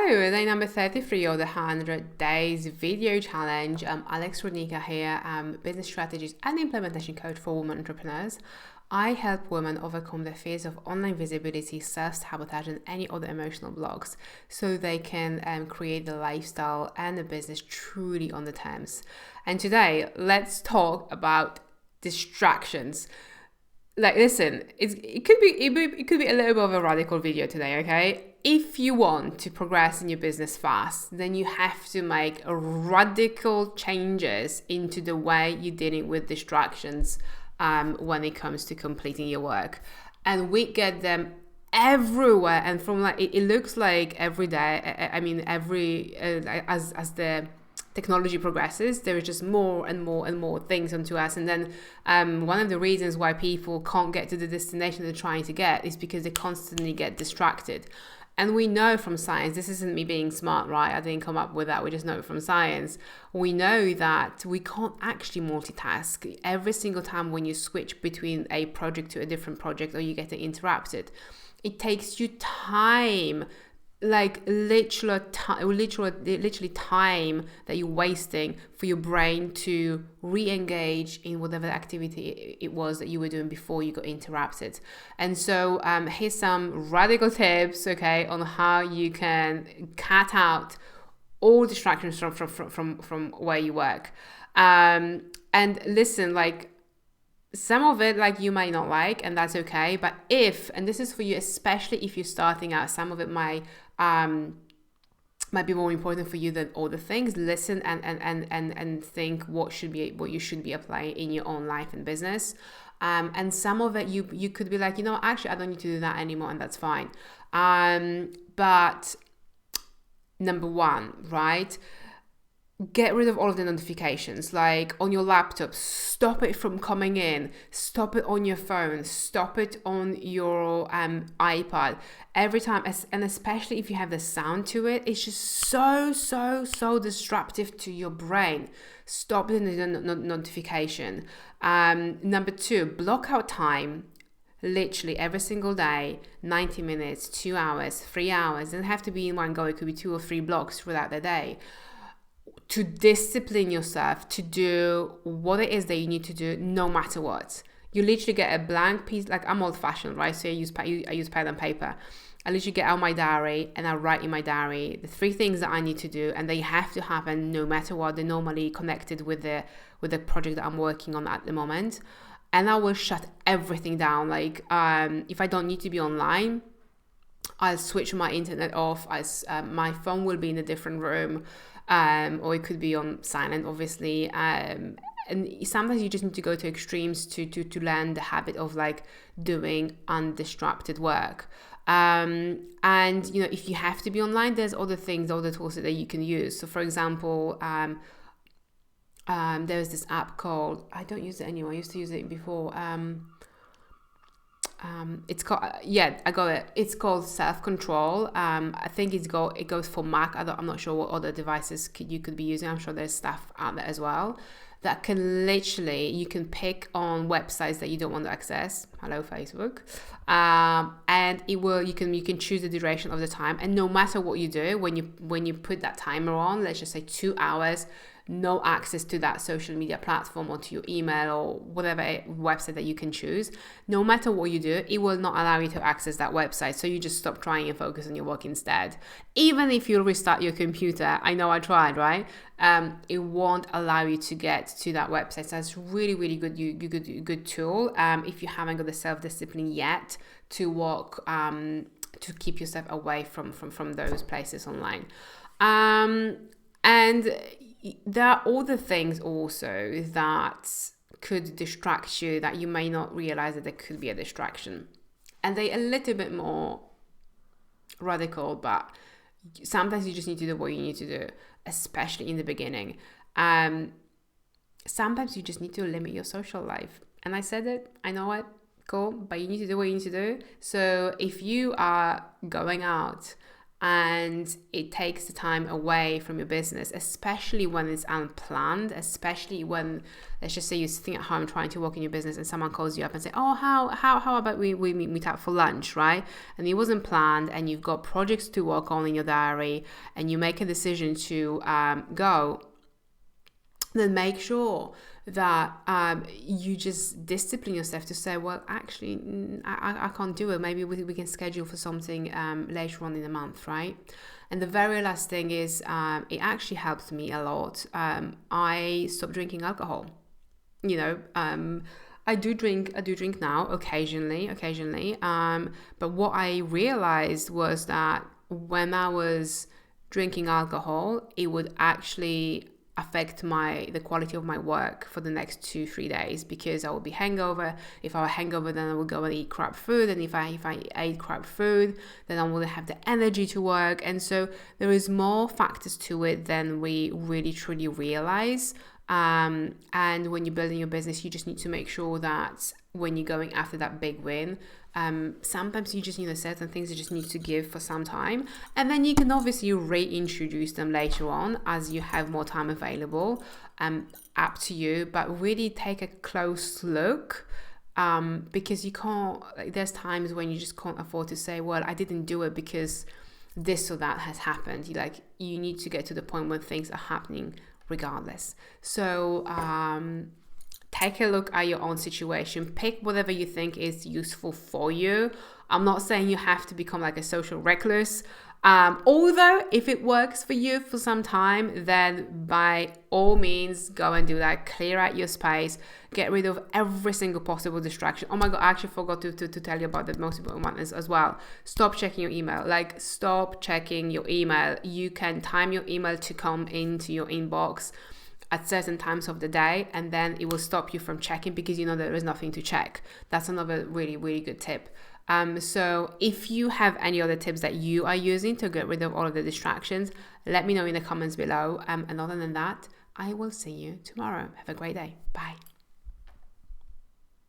Day number 33 of the 100 Days Video Challenge. Alex Rudnicka here, business strategist and implementation coach for women entrepreneurs. I help women overcome their fears of online visibility, self-sabotage, and any other emotional blocks so they can create the lifestyle and the business truly on the terms. And today, let's talk about distractions. Like, listen, it could be a little bit of a radical video today, okay? If you want to progress in your business fast, then you have to make radical changes into the way you're dealing with distractions when it comes to completing your work. And we get them everywhere, and from like it looks like every day. I mean, as the technology progresses, there is just more and more and more things onto us. And then one of the reasons why people can't get to the destination they're trying to get is because they constantly get distracted. And we know from science, this isn't me being smart, right? I didn't come up with that. We just know it from science. We know that we can't actually multitask. Every single time when you switch between a project to a different project or you get interrupted, it takes you time, like literally time that you're wasting for your brain to re-engage in whatever activity it was that you were doing before you got interrupted. And so here's some radical tips, okay, on how you can cut out all distractions from where you work. And listen, like, some of it, like, you might not like, and that's okay. But and this is for you, especially if you're starting out, some of it might be more important for you than other things. Listen and think what you should be applying in your own life and business. And some of it you could be like, actually, I don't need to do that anymore, and that's fine. But number one, right? Get rid of all of the notifications, like on your laptop. Stop it from coming in. Stop it on your phone. Stop it on your iPad. Every time, and especially if you have the sound to it, it's just so disruptive to your brain. Stop the notification. Number two, block out time. Literally every single day, 90 minutes, 2 hours, 3 hours. It doesn't have to be in one go. It could be 2 or 3 blocks throughout the day, to discipline yourself to do what it is that you need to do, no matter what. You literally get a blank piece. Like, I'm old-fashioned, right? So I use pen and paper. I literally get out my diary and I write in my diary the 3 things that I need to do, and they have to happen no matter what. They're normally connected with the project that I'm working on at the moment. And I will shut everything down. Like, if I don't need to be online, I'll switch my internet off. My phone will be in a different room. Or it could be on silent, obviously. And sometimes you just need to go to extremes to learn the habit of like doing undisrupted work. And if you have to be online, there's other tools that you can use. So for example, there's this app called, I don't use it anymore. I used to use it before. It's called, I got it. It's called Self-Control. I think it goes for Mac. I'm not sure what other devices you could be using. I'm sure there's stuff out there as well that can literally, you can pick on websites that you don't want to access. Hello, Facebook. And you can choose the duration of the time. And no matter what you do, when you put that timer on, let's just say 2 hours, no access to that social media platform or to your email or whatever website that you can choose. No matter what you do, it will not allow you to access that website. So you just stop trying and focus on your work instead. Even if you restart your computer, I know I tried, right? It won't allow you to get to that website. So that's really, really good tool. If you haven't got the self-discipline yet to work, to keep yourself away from those places online. And there are other things also that could distract you that you may not realize that there could be a distraction. And they're a little bit more radical, but sometimes you just need to do what you need to do, especially in the beginning. Sometimes you just need to limit your social life. And I said it, I know it, cool, but you need to do what you need to do. So if you are going out and it takes the time away from your business, especially when it's unplanned, especially when, let's just say, you're sitting at home trying to work in your business and someone calls you up and say, oh, how about we meet up for lunch, right? And it wasn't planned, and you've got projects to work on in your diary, and you make a decision to go, then make sure that you just discipline yourself to say, well, actually, I can't do it. Maybe we can schedule for something later on in the month, right? And the very last thing is, it actually helped me a lot. I stopped drinking alcohol. I do drink now occasionally. But what I realized was that when I was drinking alcohol, it would actually affect the quality of my work for the next 2-3 days, because I would be hangover. If I were hangover, then I would go and eat crap food, and if I ate crap food, then I wouldn't have the energy to work. And so there is more factors to it than we really truly realize. And when you're building your business, you just need to make sure that when you're going after that big win, sometimes you just, certain things you just need to give for some time, and then you can obviously reintroduce them later on as you have more time available. Up to you, but really take a close look, because you can't, there's times when you just can't afford to say, well, I didn't do it because this or that has happened. You need to get to the point where things are happening regardless. So take a look at your own situation. Pick whatever you think is useful for you. I'm not saying you have to become like a social recluse. Although if it works for you for some time, then by all means go and do that. Clear out your space. Get rid of every single possible distraction. Oh my God, I actually forgot to tell you about the most important one as well. Stop checking your email. Stop checking your email. You can time your email to come into your inbox at certain times of the day, and then it will stop you from checking because there is nothing to check. That's another really, really good tip. So if you have any other tips that you are using to get rid of all of the distractions, let me know in the comments below. And other than that, I will see you tomorrow. Have a great day. Bye.